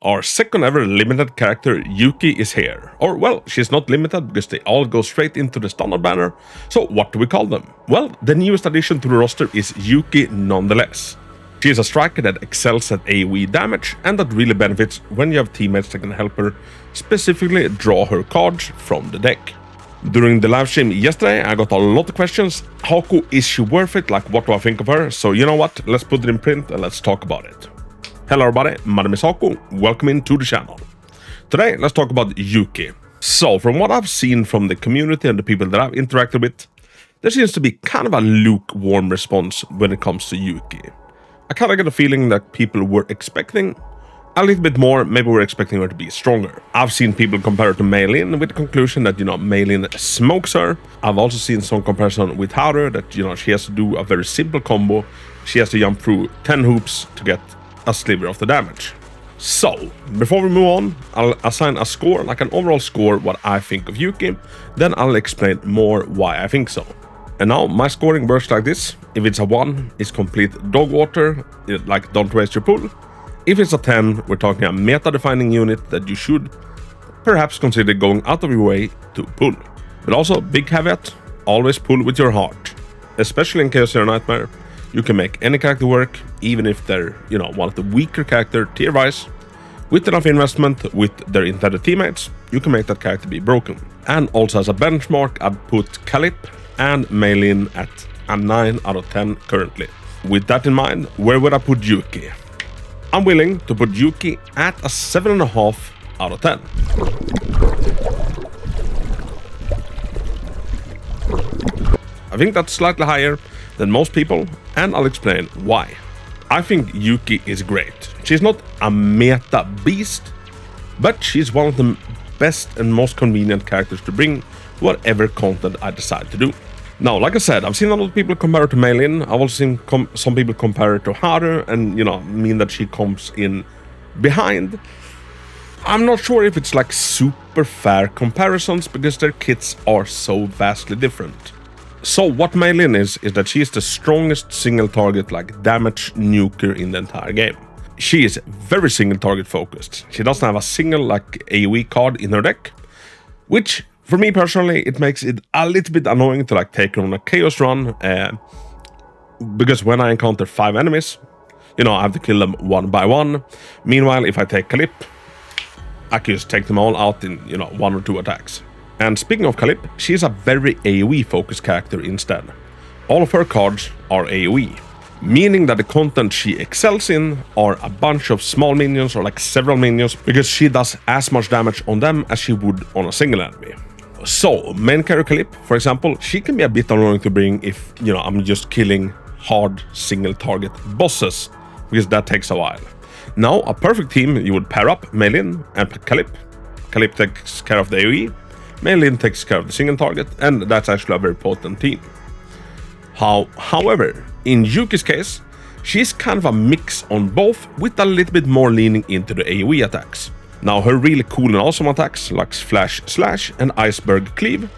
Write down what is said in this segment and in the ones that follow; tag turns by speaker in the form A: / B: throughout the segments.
A: Our second ever limited character, Yuki, is here. Or, well, she's not limited because they all go straight into the standard banner. So what do we call them? Well, the newest addition to the roster is Yuki nonetheless. She is a striker that excels at AoE damage and that really benefits when you have teammates that can help her specifically draw her cards from the deck. During the live stream yesterday, I got a lot of questions. Hako, is she worth it? Like, what do I think of her? So you know what? Let's put it in print and let's talk about it. Hello everybody, my name is Hako, welcome into the channel. Today, let's talk about Yuki. So, from what I've seen from the community and the people that I've interacted with, there seems to be kind of a lukewarm response when it comes to Yuki. I kind of get a feeling that people were expecting a little bit more, maybe we're expecting her to be stronger. I've seen people compare her to Mei-Lin with the conclusion that, Mei-Lin smokes her. I've also seen some comparison with Haru that, she has to do a very simple combo. She has to jump through 10 hoops to get a sliver of the damage. So, before we move on, I'll assign a score, like an overall score, what I think of Yuki, then I'll explain more why I think so. And now, my scoring works like this. If it's a 1, it's complete dog water, like don't waste your pull. If it's a 10, we're talking a meta-defining unit that you should perhaps consider going out of your way to pull. But also, big caveat, always pull with your heart. Especially in Chaos Hero Nightmare, you can make any character work, even if they're, one of the weaker character tier-wise. With enough investment with their intended teammates, you can make that character be broken. And also as a benchmark, I'd put Kalip and Mei-Lin at a 9 out of 10 currently. With that in mind, where would I put Yuki? I'm willing to put Yuki at a 7.5 out of 10. I think that's slightly higher than most people, and I'll explain why. I think Yuki is great. She's not a meta beast, but she's one of the best and most convenient characters to bring whatever content I decide to do. Now, like I said, I've seen a lot of people compare her to Mei-Lin. I've also seen some people compare her to Haru and, mean that she comes in behind. I'm not sure if it's like super fair comparisons because their kits are so vastly different. So what Mei-Lin is that she is the strongest single target like damage nuker in the entire game. She is very single target focused. She doesn't have a single like AoE card in her deck, which for me personally, it makes it a little bit annoying to like take her on a chaos run, because when I encounter 5 enemies, I have to kill them one by one. Meanwhile, if I take Kalip, I can just take them all out in 1 or 2 attacks. And speaking of Kalip, she's a very AoE focused character instead. All of her cards are AoE, meaning that the content she excels in are a bunch of small minions or like several minions because she does as much damage on them as she would on a single enemy. So, main character Kalip, for example, she can be a bit annoying to bring if, I'm just killing hard single target bosses, because that takes a while. Now, a perfect team, you would pair up Mei-Lin and Kalip. Kalip takes care of the AoE, Mei-Lin takes care of the single target, and that's actually a very potent team. However, in Yuki's case, she's kind of a mix on both, with a little bit more leaning into the AoE attacks. Now, her really cool and awesome attacks, like Flash Slash and Iceberg Cleave,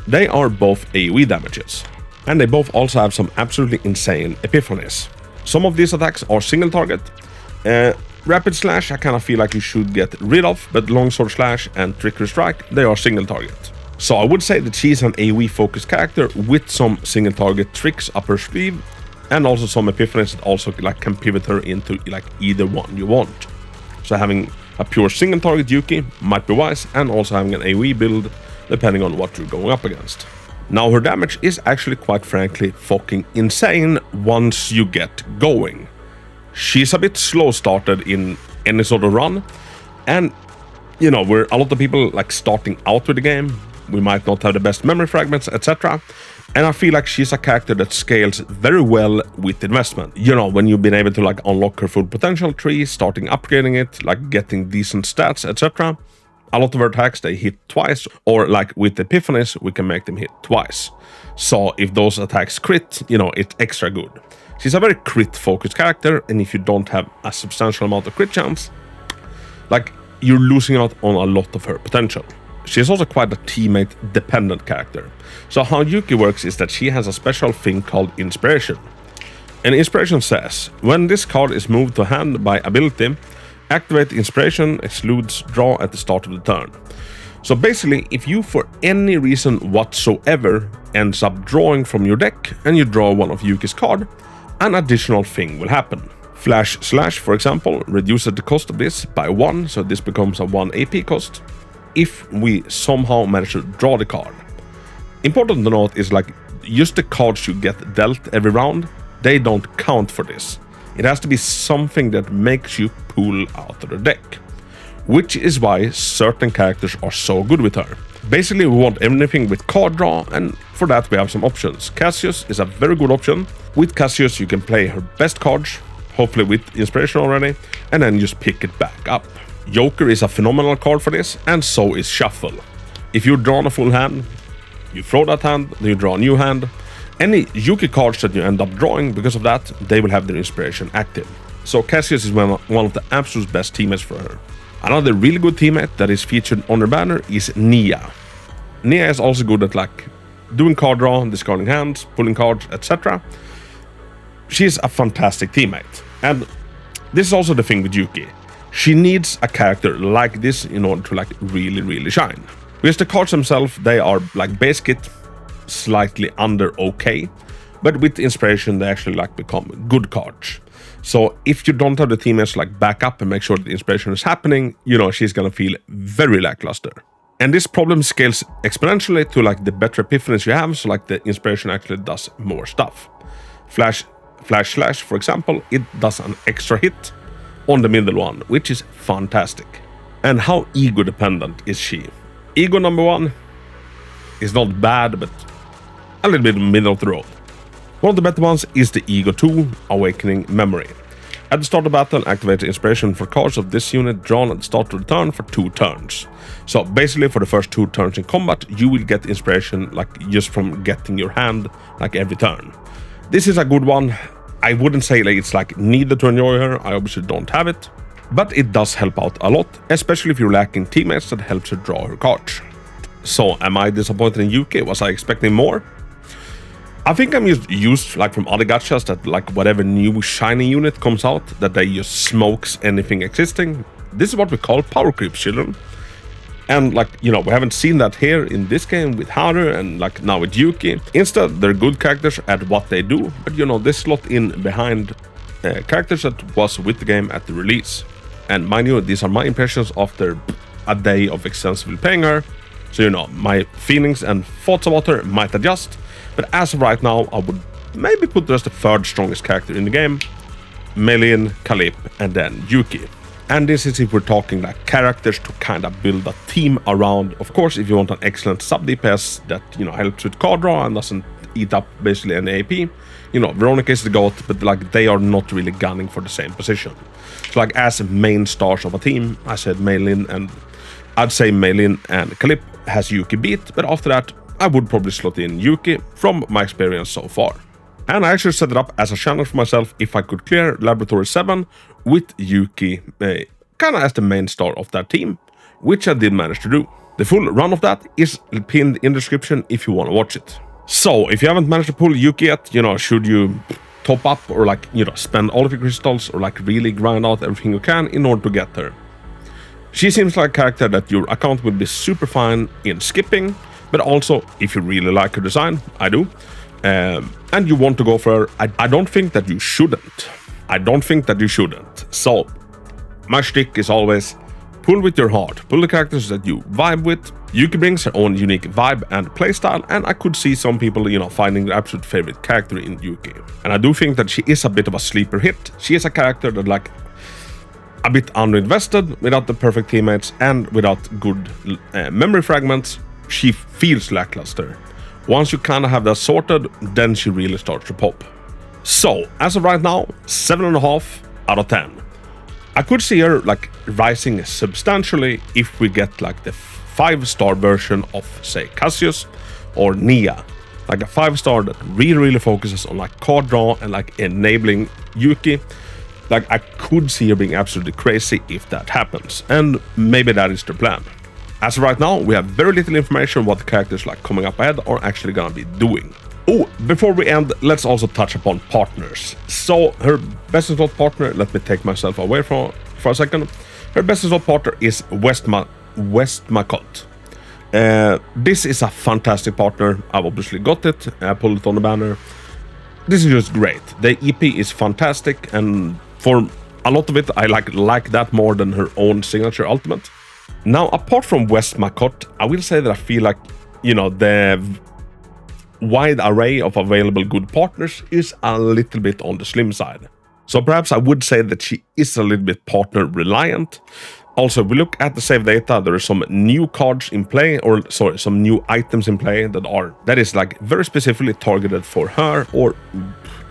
A: they are both AoE damages. And they both also have some absolutely insane epiphanies. Some of these attacks are single target. Rapid Slash, I kind of feel like you should get rid of, but Longsword Slash and Trickery Strike, they are single target. So I would say that she's an AoE focused character with some single target tricks up her sleeve, and also some epiphanies that also like can pivot her into like either one you want. So having a pure single target Yuki might be wise, and also having an AoE build depending on what you're going up against. Now her damage is actually quite frankly fucking insane once you get going. She's a bit slow started in any sort of run, and we're a lot of people like starting out with the game. We might not have the best memory fragments, etc. And I feel like she's a character that scales very well with investment. When you've been able to like unlock her full potential tree, starting upgrading it, like getting decent stats, etc. A lot of her attacks, they hit twice, or like with epiphanies, we can make them hit twice. So if those attacks crit, it's extra good. She's a very crit-focused character, and if you don't have a substantial amount of crit chance, like, you're losing out on a lot of her potential. She is also quite a teammate-dependent character. So how Yuki works is that she has a special thing called Inspiration. And Inspiration says, when this card is moved to hand by ability, Activate Inspiration excludes draw at the start of the turn. So basically, if you for any reason whatsoever ends up drawing from your deck and you draw one of Yuki's cards, an additional thing will happen. Flash Slash, for example, reduces the cost of this by 1, so this becomes a 1 AP cost, if we somehow manage to draw the card. Important to note is like, just the cards you get dealt every round, they don't count for this. It has to be something that makes you pull out of the deck. Which is why certain characters are so good with her. Basically, we want anything with card draw, and for that we have some options. Cassius is a very good option. With Cassius you can play her best cards, hopefully with Inspiration already, and then just pick it back up. Joker is a phenomenal card for this, and so is Shuffle. If you're drawn a full hand, you throw that hand, then you draw a new hand. Any Yuki cards that you end up drawing because of that, they will have their Inspiration active. So Cassius is one of the absolute best teammates for her. Another really good teammate that is featured on her banner is Nia. Nia is also good at like doing card draw, discarding hands, pulling cards, etc. She's a fantastic teammate. And this is also the thing with Yuki. She needs a character like this in order to like really shine. Because the cards themselves, they are like base kit, slightly under okay, but with Inspiration they actually like become good cards. So if you don't have the teammates like back up and make sure that the Inspiration is happening, you know, she's gonna feel very lackluster. And this problem scales exponentially to like the better epiphanies you have, so like the Inspiration actually does more stuff. Flash Slash, for example, it does an extra hit on the middle one, which is fantastic. And how ego dependent is she? Ego number 1 is not bad, but a little bit middle of the road. One of the better ones is the Ego 2, Awakening Memory. At the start of battle, activate the Inspiration for cards of this unit drawn at the start of the turn for 2 turns. So basically for the first 2 turns in combat, you will get Inspiration like just from getting your hand like every turn. This is a good one. I wouldn't say like it's like needed to enjoy her, I obviously don't have it. But it does help out a lot, especially if you're lacking teammates that helps her draw her cards. So am I disappointed in Yuki? Was I expecting more? I think I'm just used like from other gachas that like whatever new shiny unit comes out, that they just smokes anything existing. This is what we call power creep, children. And like, you know, we haven't seen that here in this game with Haru and like now with Yuki. Instead, they're good characters at what they do, but you know, they slot in behind characters that was with the game at the release. And mind you, these are my impressions after a day of extensively playing her. So you know, my feelings and thoughts about her might adjust. But as of right now, I would maybe put her as the 3rd strongest character in the game. Meilin, Kalip, and then Yuki. And this is if we're talking like characters to kind of build a team around. Of course, if you want an excellent sub DPS that, you know, helps with card draw and doesn't eat up basically any AP, you know, Veronica is the GOAT, but like they are not really gunning for the same position. So like as main stars of a team, I said Meilin, and I'd say Meilin and Kalip has Yuki beat, but after that, I would probably slot in Yuki from my experience so far. And I actually set it up as a challenge for myself if I could clear Laboratory 7 with Yuki kind of as the main star of that team, which I did manage to do. The full run of that is pinned in the description if you want to watch it. So if you haven't managed to pull Yuki yet, you know, should you top up or like, you know, spend all of your crystals or like really grind out everything you can in order to get her? She seems like a character that your account will be super fine in skipping, but also if you really like her design, I do, and you want to go for her, I don't think that you shouldn't. So my shtick is always pull with your heart, pull the characters that you vibe with. Yuki brings her own unique vibe and playstyle, and I could see some people, you know, finding their absolute favorite character in Yuki. And I do think that she is a bit of a sleeper hit. She is a character that like a bit underinvested without the perfect teammates and without good memory fragments. She feels lackluster. Once you kind of have that sorted, then she really starts to pop. So, as of right now, 7.5 out of 10. I could see her like rising substantially if we get like the 5-star version of, say, Cassius or Nia. Like a 5-star that really focuses on like card draw and like enabling Yuki. Like I could see her being absolutely crazy if that happens. And maybe that is the plan. As of right now, we have very little information what the characters like coming up ahead are actually gonna be doing. Oh, before we end, let's also touch upon partners. So her best in slot partner, let me take myself away from for a second. Her best result partner is Westmacott. This is a fantastic partner. I've obviously got it. I pulled it on the banner. This is just great. The EP is fantastic, and for a lot of it, I like that more than her own signature ultimate. Now, apart from Westmacott, I will say that I feel like, you know, the wide array of available good partners is a little bit on the slim side. So perhaps I would say that she is a little bit partner reliant. Also, if we look at the save data, there are some new cards in play, or sorry, some new items in play that is like very specifically targeted for her, or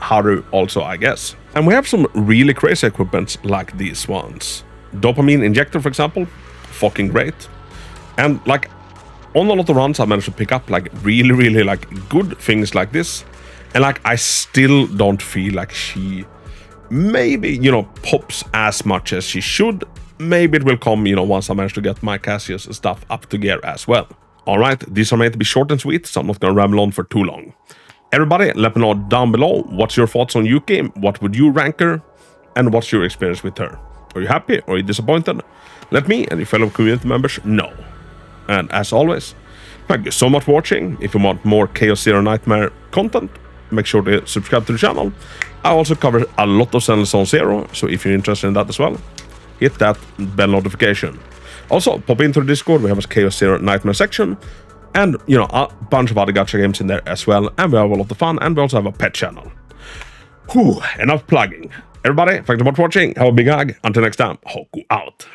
A: Haru also, I guess. And we have some really crazy equipments like these ones. Dopamine injector, for example, fucking great. And like on a lot of runs, I managed to pick up like really like good things like this. And like I still don't feel like she maybe, you know, pops as much as she should. Maybe it will come, you know, once I manage to get my Cassius stuff up to gear as well. Alright, these are made to be short and sweet, so I'm not gonna ramble on for too long. Everybody, let me know down below, what's your thoughts on Yuki, what would you rank her, and what's your experience with her? Are you happy, or are you disappointed? Let me and your fellow community members know. And as always, thank you so much for watching. If you want more Chaos Zero Nightmare content, make sure to subscribe to the channel. I also cover a lot of Zenless Zone Zero, so if you're interested in that as well, hit that bell notification. Also, pop into the Discord, we have a Chaos Zero Nightmare section, and, you know, a bunch of other gacha games in there as well, and we have a lot of fun, and we also have a pet channel. Whew, enough plugging. Everybody, thank you so much for watching, have a big hug, until next time, Hako out.